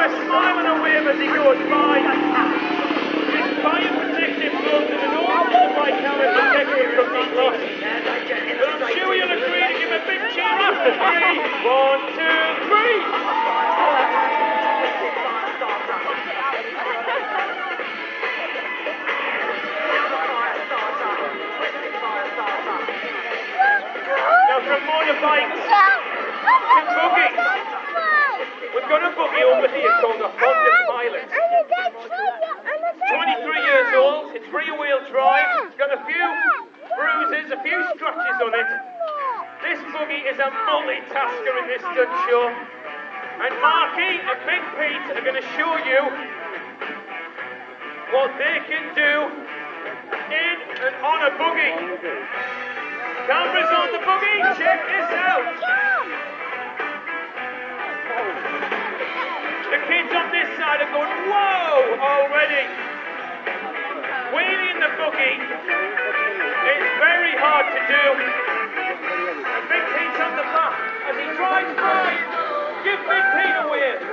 a smile and a wave as he goes by. His fire protective gloves and an awful white helmet protect him from these loss. But I'm sure you'll agree to give a big cheer after 3. 1, 2, 3. Now from motorbikes to buggies. We've got a buggy over here called a Honda Pilot. 23 years old, it's rear-wheel drive, it's got a few bruises, a few scratches on it. This buggy is a multitasker in this stunt show. And Marky and Big Pete are going to show you what they can do in and on a buggy. Cameras on the buggy, check this out. The kids on this side are going, whoa, already. Wheelie in the buggy is very hard to do. And Big Pete's on the back as he drives by. Give Big Pete a wave.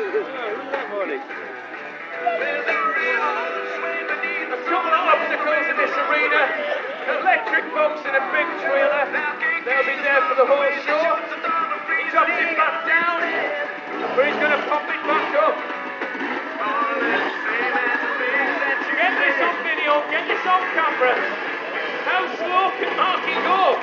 There's a couple of obstacles in this arena. Electric box and a big trailer. They'll be there for the whole show. He drops it back down, but he's going to pop it back up. Get this on video, get this on camera. How slow can Marky go?